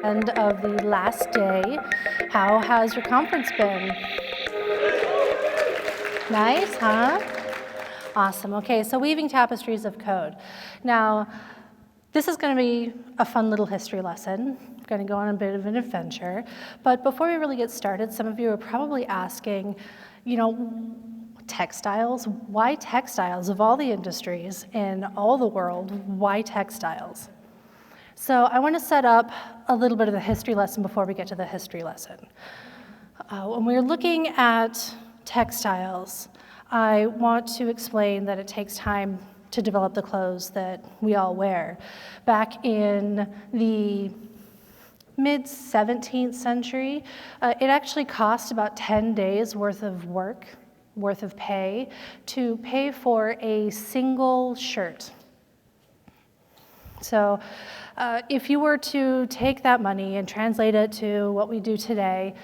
End of the last day. How has your conference been? Nice, huh? Awesome. Okay, so weaving tapestries of code. Now, this is going to be a fun little history lesson. I'm going to go on a bit of an adventure. But before we really get started, some of you are probably asking, textiles? Why textiles? Of all the industries in all the world, why textiles? So I want to set up a little bit of the history lesson before we get to the history lesson. When we're looking at textiles, I want to explain that it takes time to develop the clothes that we all wear. Back in the mid-17th century, it actually cost about 10 days worth of work, worth of pay, to pay for a single shirt. So if you were to take that money and translate it to what we do today,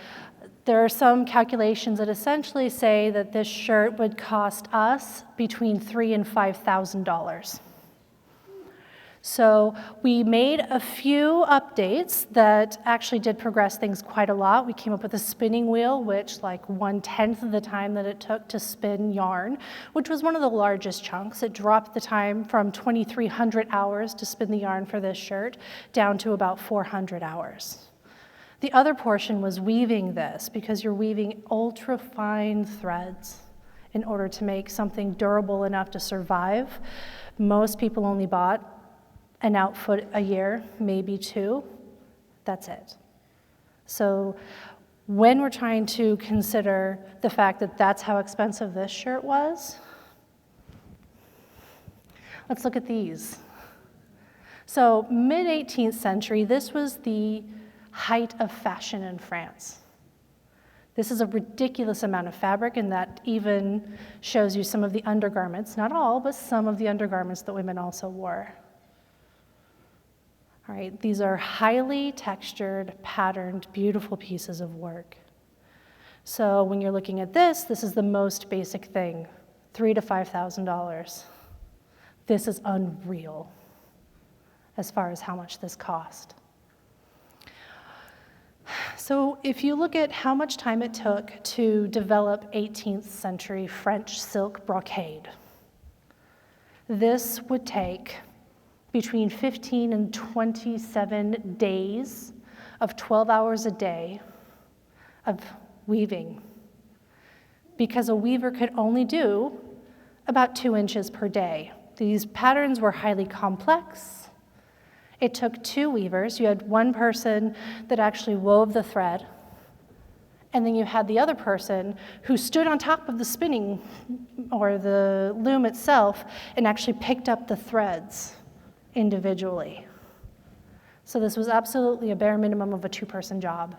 there are some calculations that essentially say that this shirt would cost us between $3,000 and $5,000. So we made a few updates that actually did progress things quite a lot. We came up with a spinning wheel, which like 1/10 of the time that it took to spin yarn, which was one of the largest chunks. It dropped the time from 2,300 hours to spin the yarn for this shirt down to about 400 hours. The other portion was weaving this, because you're weaving ultra-fine threads in order to make something durable enough to survive. Most people only bought an outfit a year, maybe two. That's it. So when we're trying to consider the fact that that's how expensive this shirt was, let's look at these. So mid-18th century, this was the height of fashion in France. This is a ridiculous amount of fabric, and that even shows you some of the undergarments, not all, but some of the undergarments that women also wore. All right, these are highly textured, patterned, beautiful pieces of work. So when you're looking at this, this is the most basic thing, $3,000 to $5,000. This is unreal as far as how much this cost. So if you look at how much time it took to develop 18th century French silk brocade, this would take between 15 and 27 days of 12 hours a day of weaving, because a weaver could only do about 2 inches per day. These patterns were highly complex. It took 2 weavers. You had one person that actually wove the thread, and then you had the other person who stood on top of the spinning or the loom itself and actually picked up the threads individually. So this was absolutely a bare minimum of a 2-person job,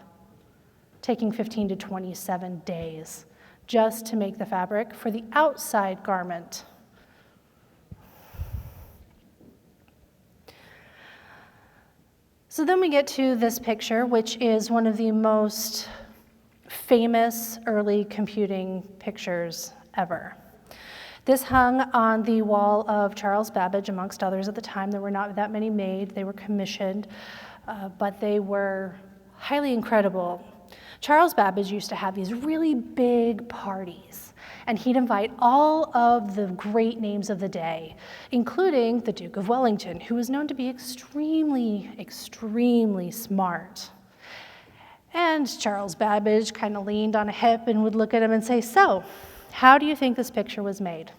taking 15 to 27 days just to make the fabric for the outside garment. So then we get to this picture, which is one of the most famous early computing pictures ever. This hung on the wall of Charles Babbage, amongst others at the time. There were not that many made. They were commissioned, but they were highly incredible. Charles Babbage used to have these really big parties, and he'd invite all of the great names of the day, including the Duke of Wellington, who was known to be extremely, extremely smart. And Charles Babbage kind of leaned on a hip and would look at him and say, "So, how do you think this picture was made?"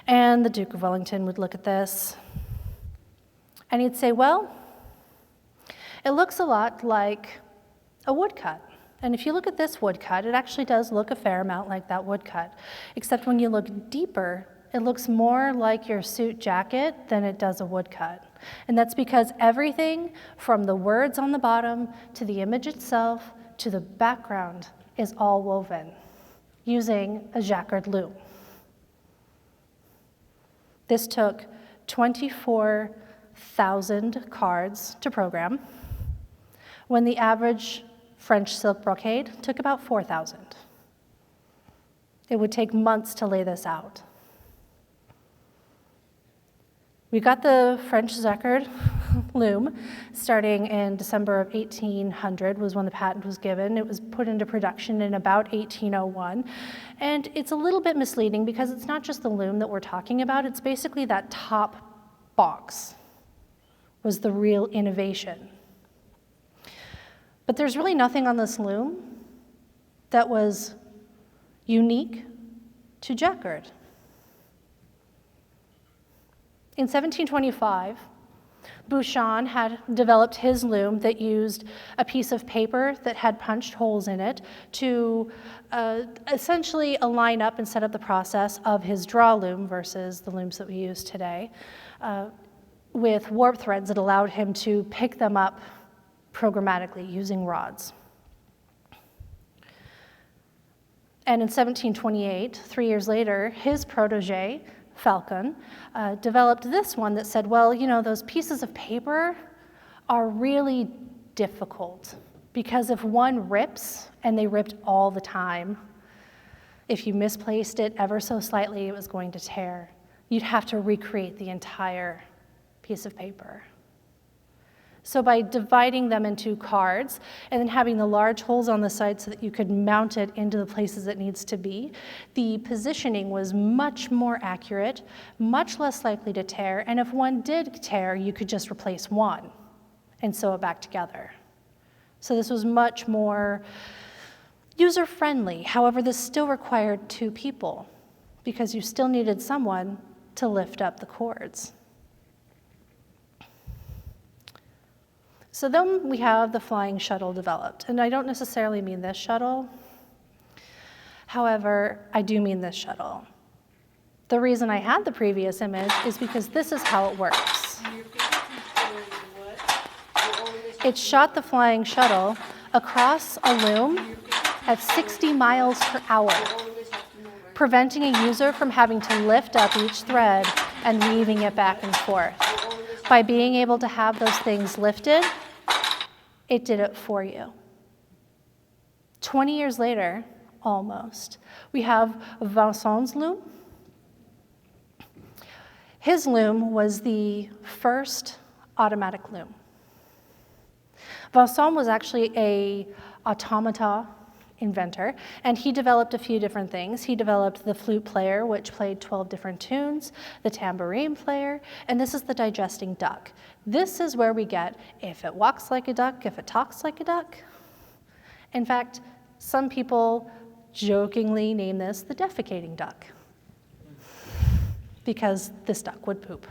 And the Duke of Wellington would look at this, and he'd say, "Well, it looks a lot like a woodcut. And if you look at this woodcut, it actually does look a fair amount like that woodcut, except when you look deeper, it looks more like your suit jacket than it does a woodcut. And that's because everything from the words on the bottom to the image itself to the background is all woven using a JACQUARD loom." This took 24,000 cards to program, when the average French silk brocade took about 4,000. It would take months to lay this out. We got the French JACQUARD loom, starting in December of 1800 was when the patent was given. It was put into production in about 1801. And it's a little bit misleading because it's not just the loom that we're talking about, it's basically that top box was the real innovation. But there's really nothing on this loom that was unique to jacquard. In 1725, Bouchon had developed his loom that used a piece of paper that had punched holes in it to essentially align up and set up the process of his draw loom versus the looms that we use today, with warp threads that allowed him to pick them up programmatically using rods. And in 1728, 3 years later, his protege, Falcon, developed this one that said, well, you know, those pieces of paper are really difficult because if one rips, and they ripped all the time, if you misplaced it ever so slightly, it was going to tear. You'd have to recreate the entire piece of paper. So by dividing them into cards and then having the large holes on the side so that you could mount it into the places it needs to be, the positioning was much more accurate, much less likely to tear, and if one did tear, you could just replace one and sew it back together. So this was much more user-friendly. However, this still required two people because you still needed someone to lift up the cords. So then we have the flying shuttle developed, and I don't necessarily mean this shuttle. However, I do mean this shuttle. The reason I had the previous image is because this is how it works. It shot the flying shuttle across a loom at 60 miles per hour, preventing a user from having to lift up each thread and weaving it back and forth. By being able to have those things lifted, it did it for you. 20 years later, almost, we have Vincent's loom. His loom was the first automatic loom. Vincent was actually an automata inventor, and he developed a few different things. He developed the flute player, which played 12 different tunes, the tambourine player, and this is the digesting duck. This is where we get, if it walks like a duck, if it talks like a duck. In fact, some people jokingly name this the defecating duck, because this duck would poop.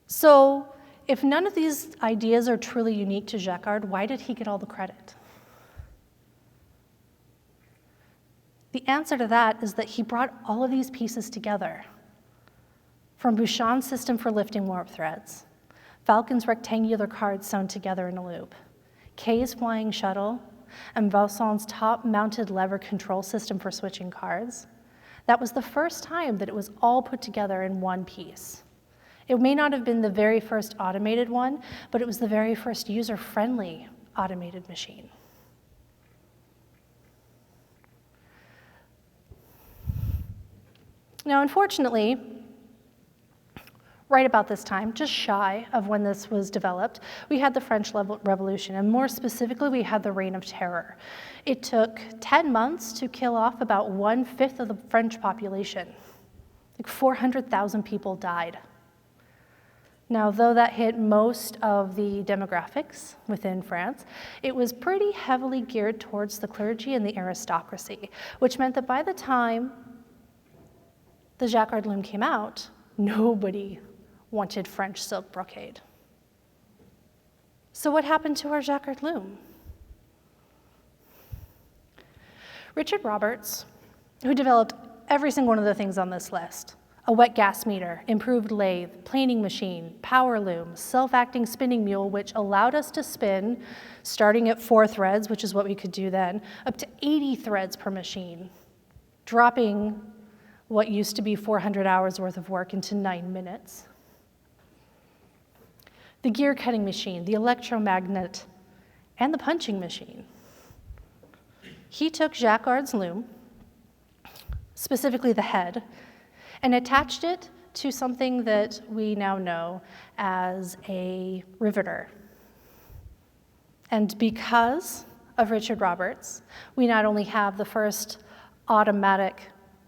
So, if none of these ideas are truly unique to Jacquard, why did he get all the credit? The answer to that is that he brought all of these pieces together. From Bouchon's system for lifting warp threads, Falcon's rectangular cards sewn together in a loop, Kay's flying shuttle, and Vincent's top-mounted lever control system for switching cards. That was the first time that it was all put together in one piece. It may not have been the very first automated one, but it was the very first user-friendly automated machine. Now, unfortunately, right about this time, just shy of when this was developed, we had the French Revolution, and more specifically, we had the Reign of Terror. It took 10 months to kill off about 1/5 of the French population. Like 400,000 people died. Now, though that hit most of the demographics within France, it was pretty heavily geared towards the clergy and the aristocracy, which meant that by the time the jacquard loom came out, nobody wanted French silk brocade. So what happened to our jacquard loom? Richard Roberts, who developed every single one of the things on this list, a wet gas meter, improved lathe, planing machine, power loom, self-acting spinning mule, which allowed us to spin, starting at 4 threads, which is what we could do then, up to 80 threads per machine, dropping what used to be 400 hours worth of work into 9 minutes. The gear cutting machine, the electromagnet, and the punching machine. He took jacquard's loom, specifically the head, and attached it to something that we now know as a riveter. And because of Richard Roberts, we not only have the first automatic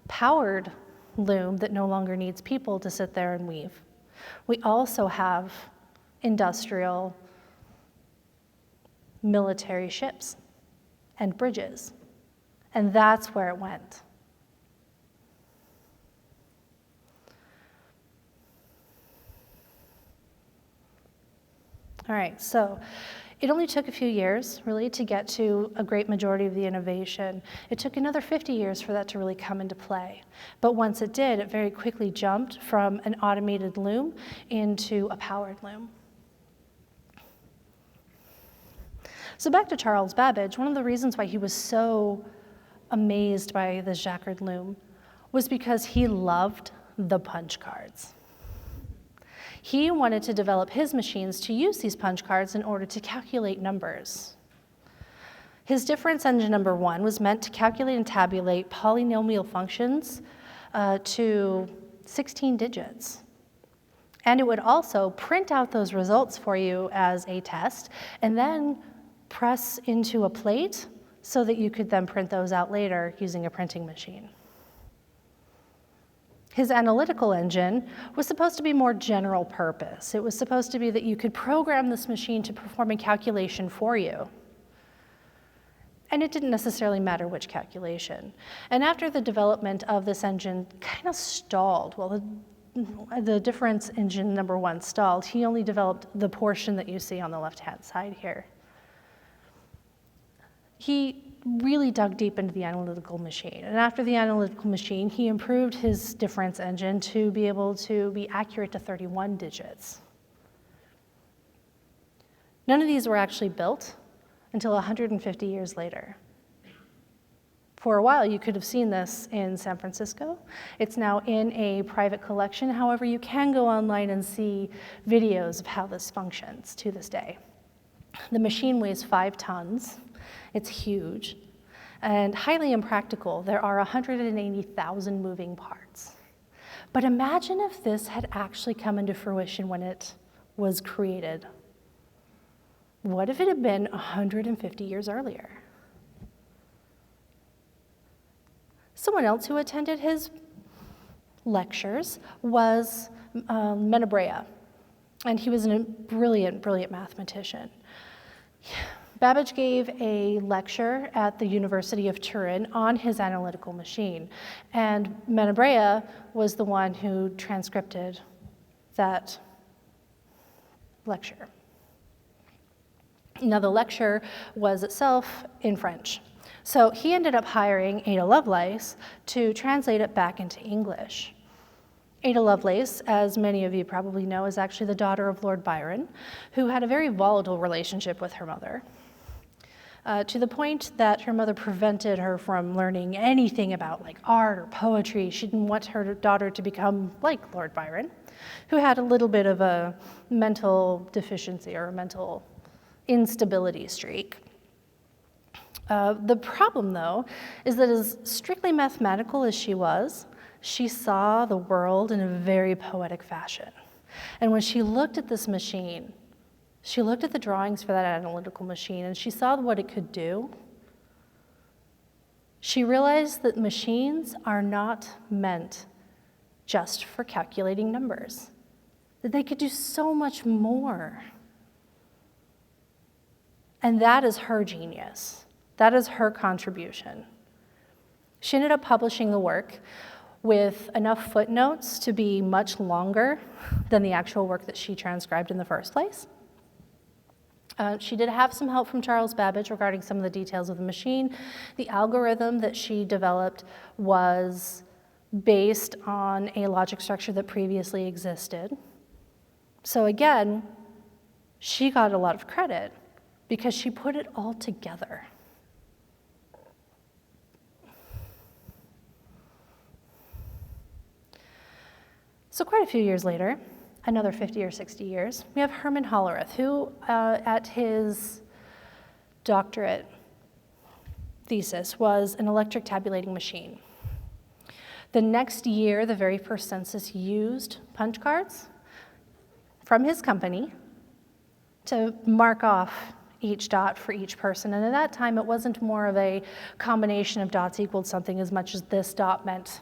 powered loom that no longer needs people to sit there and weave, we also have industrial military ships and bridges. And that's where it went. All right, so it only took a few years, really, to get to a great majority of the innovation. It took another 50 years for that to really come into play. But once it did, it very quickly jumped from an automated loom into a powered loom. So back to Charles Babbage, one of the reasons why he was so amazed by the Jacquard loom was because he loved the punch cards. He wanted to develop his machines to use these punch cards in order to calculate numbers. His difference engine number 1 was meant to calculate and tabulate polynomial functions to 16 digits. And it would also print out those results for you as a test and then press into a plate so that you could then print those out later using a printing machine. His analytical engine was supposed to be more general purpose. It was supposed to be that you could program this machine to perform a calculation for you. And it didn't necessarily matter which calculation. And after the development of this engine kind of stalled, well, the difference engine number 1 stalled, he only developed the portion that you see on the left-hand side here. He really dug deep into the analytical machine. And after the analytical machine, he improved his difference engine to be able to be accurate to 31 digits. None of these were actually built until 150 years later. For a while, you could have seen this in San Francisco. It's now in a private collection. However, you can go online and see videos of how this functions to this day. The machine weighs 5 tons. It's huge and highly impractical. There are 180,000 moving parts. But imagine if this had actually come into fruition when it was created. What if it had been 150 years earlier? Someone else who attended his lectures was Menabrea, and he was a brilliant, brilliant mathematician. Babbage gave a lecture at the University of Turin on his analytical machine, and Menabrea was the one who transcribed that lecture. Now, the lecture was itself in French, so he ended up hiring Ada Lovelace to translate it back into English. Ada Lovelace, as many of you probably know, is actually the daughter of Lord Byron, who had a very volatile relationship with her mother. To the point that her mother prevented her from learning anything about like art or poetry. She didn't want her daughter to become like Lord Byron, who had a little bit of a mental deficiency or a mental instability streak. The problem, though, is that as strictly mathematical as she was, she saw the world in a very poetic fashion. And when she looked at this machine, she looked at the drawings for that analytical machine and she saw what it could do. She realized that machines are not meant just for calculating numbers, that they could do so much more. And that is her genius. That is her contribution. She ended up publishing the work with enough footnotes to be much longer than the actual work that she transcribed in the first place. She did have some help from Charles Babbage regarding some of the details of the machine. The algorithm that she developed was based on a logic structure that previously existed. So again, she got a lot of credit because she put it all together. So quite a few years later, another 50 or 60 years, we have Herman HOLLERITH, who at his doctorate thesis was an electric tabulating machine. The next year, the very first census used punch cards from his company to mark off each dot for each person. And at that time, it wasn't more of a combination of dots equaled something as much as this dot meant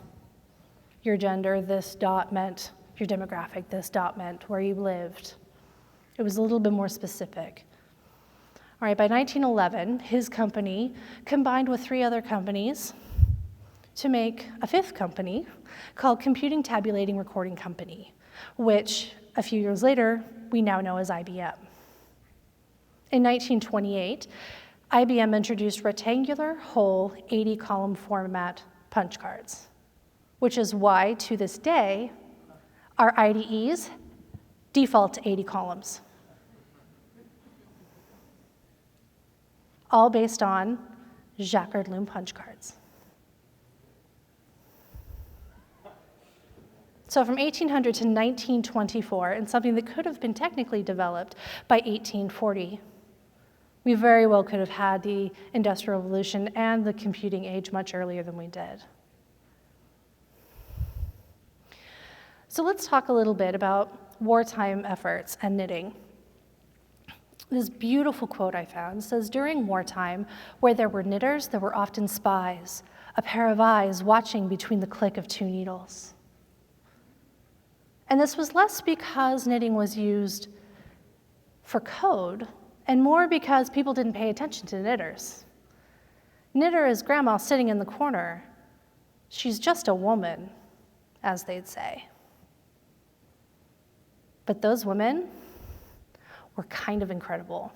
your gender, this dot meant your demographic, this dot meant where you lived. It was a little bit more specific. All right, by 1911, his company combined with 3 other companies to make a 5th company called Computing Tabulating Recording Company, which a few years later, we now know as IBM. In 1928, IBM introduced rectangular, whole, 80-column format punch cards, which is why, to this day, our IDEs default to 80 columns, all based on JACQUARD LOOM punch cards. So from 1800 to 1924, and something that could have been technically developed by 1840, we very well could have had the Industrial Revolution and the computing age much earlier than we did. So let's talk a little bit about wartime efforts and knitting. This beautiful quote I found says, "During wartime, where there were knitters, there were often spies, a pair of eyes watching between the click of 2 needles." And this was less because knitting was used for code, and more because people didn't pay attention to knitters. Knitter is grandma sitting in the corner. She's just a woman, as they'd say. But those women were kind of incredible.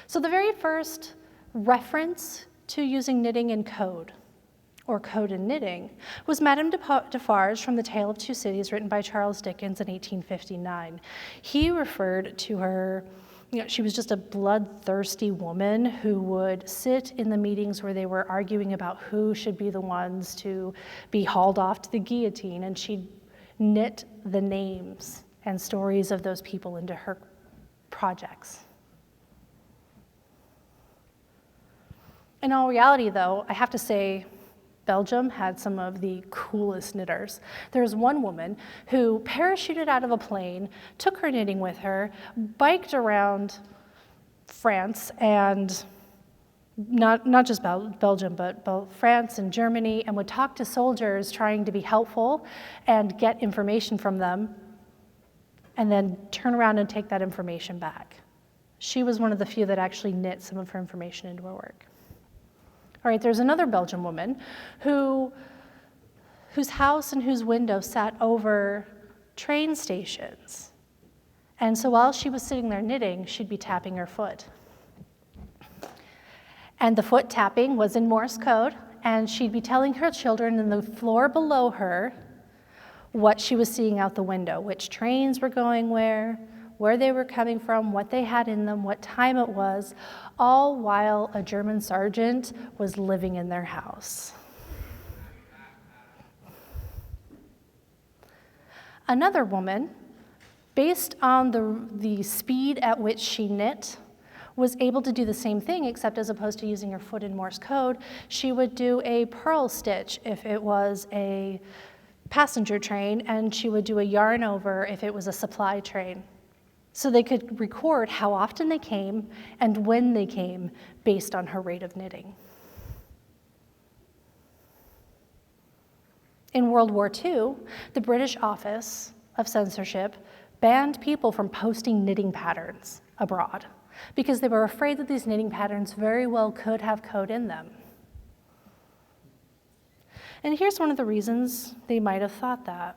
So the very first reference to using knitting in code, or code in knitting, was Madame Defarge from The Tale of Two Cities, written by Charles Dickens in 1859. He referred to her, she was just a bloodthirsty woman who would sit in the meetings where they were arguing about who should be the ones to be hauled off to the guillotine, and she'd knit the names and stories of those people into her projects. In all reality, though, I have to say, Belgium had some of the coolest knitters. There's one woman who parachuted out of a plane, took her knitting with her, biked around France and not just Belgium, but both France and Germany, and would talk to soldiers trying to be helpful and get information from them, and then turn around and take that information back. She was one of the few that actually knit some of her information into her work. All right, there's another Belgian woman whose house and whose window sat over train stations. And so while she was sitting there knitting, she'd be tapping her foot. And the foot tapping was in Morse code, and she'd be telling her children in the floor below her what she was seeing out the window, which trains were going where they were coming from, what they had in them, what time it was, all while a German sergeant was living in their house. Another woman, based on the speed at which she knit, was able to do the same thing, except as opposed to using her foot in Morse code, she would do a purl stitch if it was a passenger train, and she would do a yarn over if it was a supply train. So they could record how often they came and when they came based on her rate of knitting. In World War II, the British Office of Censorship banned people from posting knitting patterns abroad because they were afraid that these knitting patterns very well could have code in them. And here's one of the reasons they might have thought that.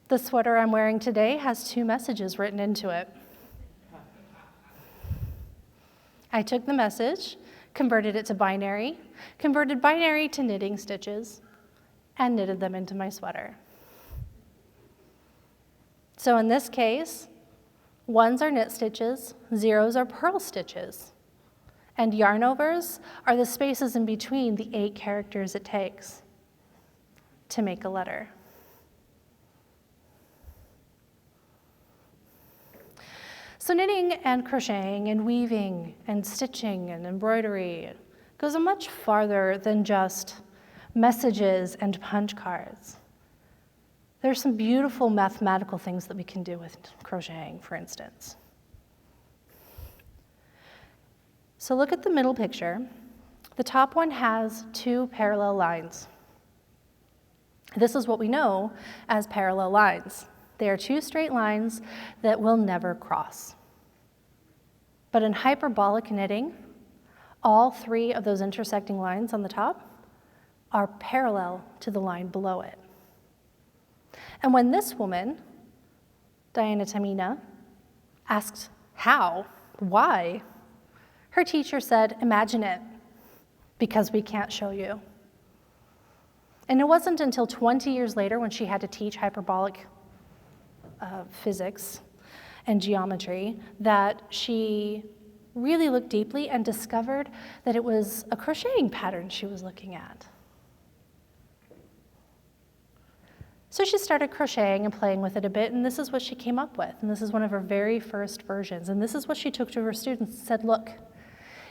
The sweater I'm wearing today has 2 messages written into it. I took the message, converted it to binary, converted binary to knitting stitches, and knitted them into my sweater. So in this case, 1s are knit stitches, 0s are purl stitches, and yarn overs are the spaces in between the 8 characters it takes to make a letter. So knitting and crocheting and weaving and stitching and embroidery, goes much farther than just messages and punch cards. There's some beautiful mathematical things that we can do with crocheting, for instance. So look at the middle picture. The top one has two parallel lines. This is what we know as parallel lines. They are two straight lines that will never cross. But in hyperbolic knitting, all three of those intersecting lines on the top are parallel to the line below it. And when this woman, Diana Tamina, asked how, why, her teacher said, imagine it, because we can't show you. And it wasn't until 20 years later when she had to teach hyperbolic physics and geometry that she really looked deeply and discovered that it was a crocheting pattern she was looking at. So she started crocheting and playing with it a bit, and this is what she came up with. And this is one of her very first versions. And this is what she took to her students and said, look,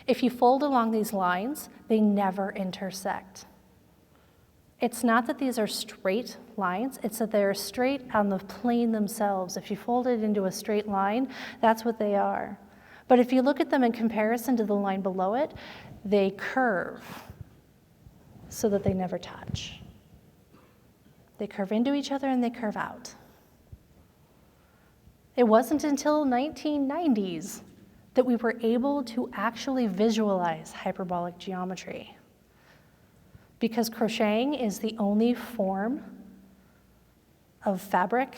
if you fold along these lines, they never intersect. It's not that these are straight lines, it's that they're straight on the plane themselves. If you fold it into a straight line, that's what they are. But if you look at them in comparison to the line below it, they curve so that they never touch. They curve into each other and they curve out. It wasn't until 1990s that we were able to actually visualize hyperbolic geometry, because crocheting is the only form of fabric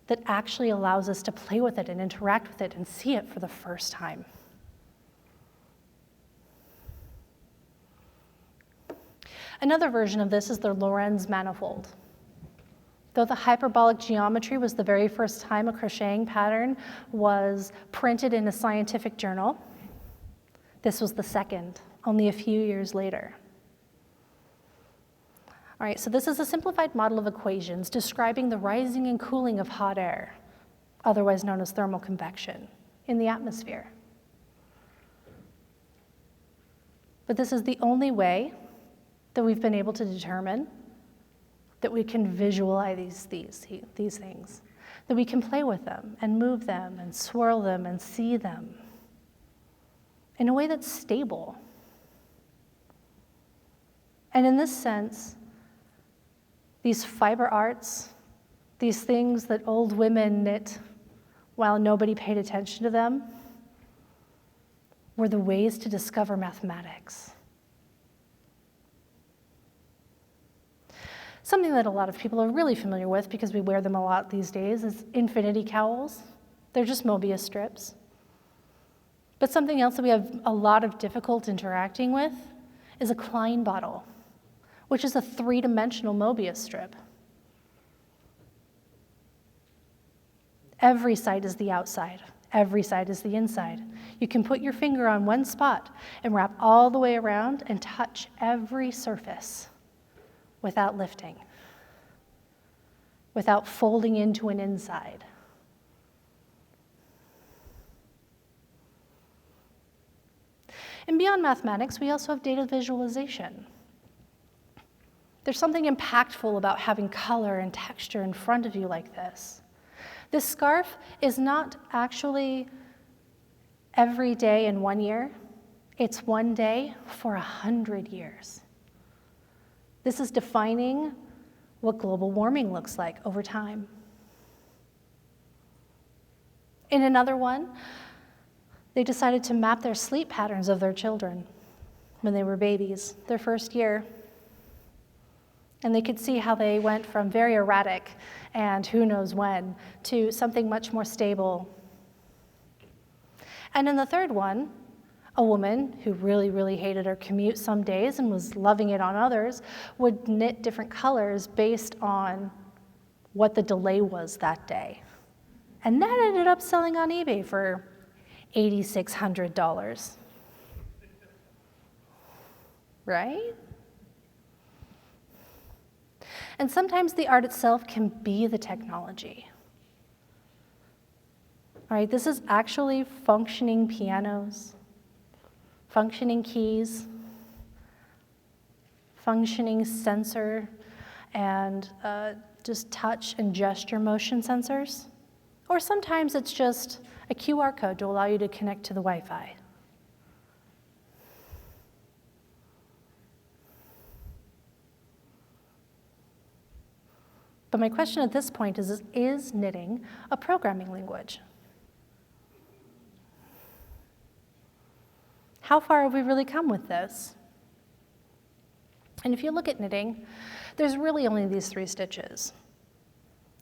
that actually allows us to play with it and interact with it and see it for the first time. Another version of this is the Lorenz manifold. Though the hyperbolic geometry was the very first time a crocheting pattern was printed in a scientific journal, this was the second, only a few years later. All right, so this is a simplified model of equations describing the rising and cooling of hot air, otherwise known as thermal convection, in the atmosphere. But this is the only way that we've been able to determine that we can visualize these things, that we can play with them and move them and swirl them and see them in a way that's stable. And in this sense, these fiber arts, these things that old women knit while nobody paid attention to them, were the ways to discover mathematics. Something that a lot of people are really familiar with, because we wear them a lot these days, is infinity cowls. They're just Mobius strips. But something else that we have a lot of difficulty interacting with is a Klein bottle, which is a three-dimensional Mobius strip. Every side is the outside. Every side is the inside. You can put your finger on one spot and wrap all the way around and touch every surface without lifting, without folding into an inside. And beyond mathematics, we also have data visualization. There's something impactful about having color and texture in front of you like this. This scarf is not actually every day in 1 year. It's one day for 100 years. This is defining what global warming looks like over time. In another one, they decided to map their sleep patterns of their children when they were babies, their first year. And they could see how they went from very erratic and who knows when to something much more stable. And in the third one, a woman who really, really hated her commute some days and was loving it on others would knit different colors based on what the delay was that day. And that ended up selling on eBay for $8,600. Right? And sometimes the art itself can be the technology. All right, this is actually functioning pianos, functioning keys, functioning sensor and just touch and gesture motion sensors. Or sometimes it's just a QR code to allow you to connect to the Wi-Fi. But my question at this point is knitting a programming language? How far have we really come with this? And if you look at knitting, there's really only these 3 stitches.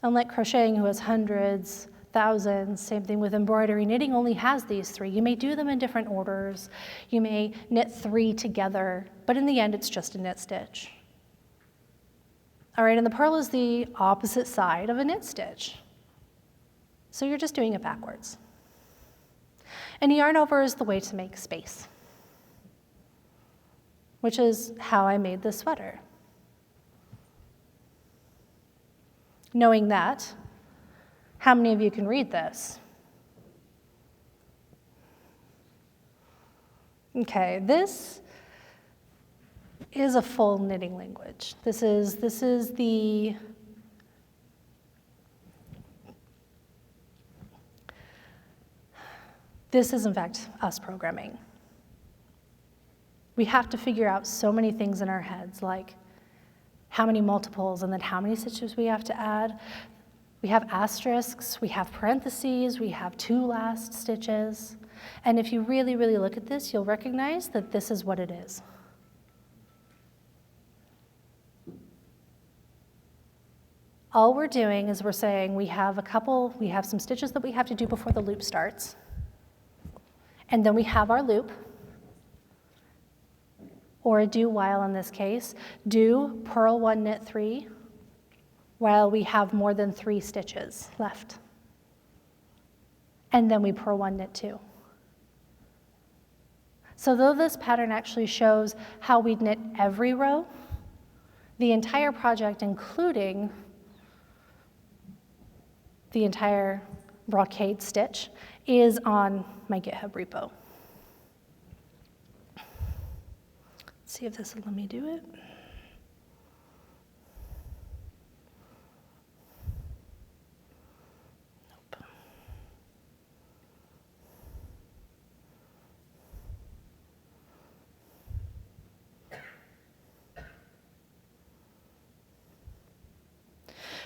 Unlike crocheting, who has hundreds, thousands, same thing with embroidery, knitting only has these 3. You may do them in different orders. You may knit 3 together, but in the end, it's just a knit stitch. All right, and the purl is the opposite side of a knit stitch. So you're just doing it backwards. And yarn over is the way to make space, which is how I made this sweater. Knowing that, how many of you can read this? Okay, this is a full knitting language. This is in fact us programming. We have to figure out so many things in our heads, like how many multiples and then how many stitches we have to add. We have asterisks, we have parentheses, we have 2 last stitches. And if you really, really look at this, you'll recognize that this is what it is. All we're doing is we're saying we have some stitches that we have to do before the loop starts. And then we have our loop, or a do while in this case. Do, purl 1, knit 3, while we have more than 3 stitches left. And then we purl 1, knit 2. So though this pattern actually shows how we'd knit every row, the entire project, including the entire brocade stitch, is on my GitHub repo. Let's see if this will let me do it. Nope.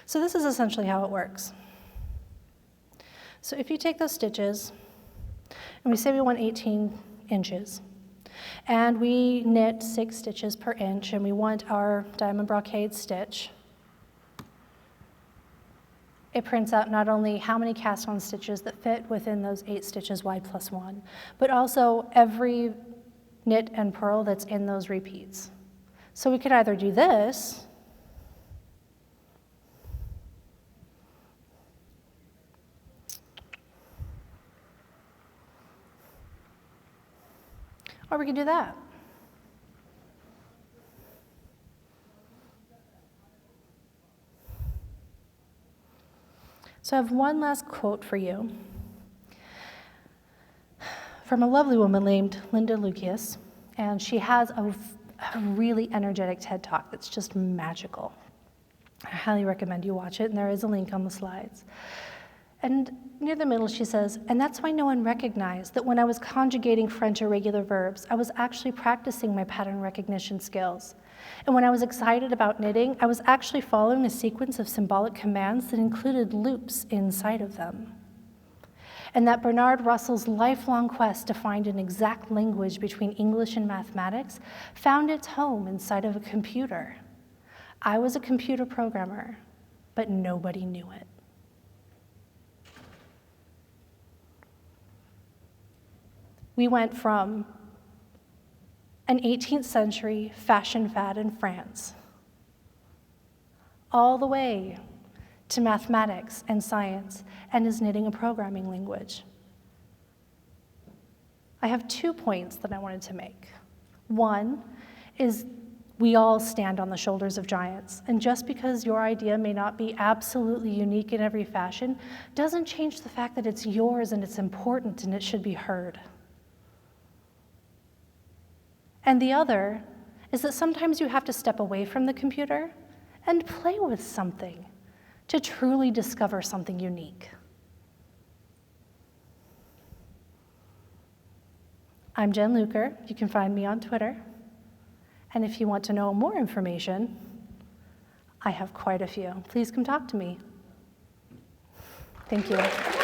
So this is essentially how it works. So if you take those stitches, and we say we want 18 inches, and we knit 6 stitches per inch, and we want our diamond brocade stitch, it prints out not only how many cast-on stitches that fit within those 8 stitches wide plus 1, but also every knit and purl that's in those repeats. So we could either do this, or we could do that. So I have one last quote for you from a lovely woman named Linda Lucius, and she has a really energetic TED Talk that's just magical. I highly recommend you watch it, and there is a link on the slides. And near the middle, she says, and that's why no one recognized that when I was conjugating French irregular verbs, I was actually practicing my pattern recognition skills. And when I was excited about knitting, I was actually following a sequence of symbolic commands that included loops inside of them. And that Bernard Russell's lifelong quest to find an exact language between English and mathematics found its home inside of a computer. I was a computer programmer, but nobody knew it. We went from an 18th century fashion fad in France all the way to mathematics and science and is knitting a programming language. I have 2 points that I wanted to make. One is we all stand on the shoulders of giants, and just because your idea may not be absolutely unique in every fashion doesn't change the fact that it's yours and it's important and it should be heard. And the other is that sometimes you have to step away from the computer and play with something to truly discover something unique. I'm Jen Luker. You can find me on Twitter. And if you want to know more information, I have quite a few. Please come talk to me. Thank you.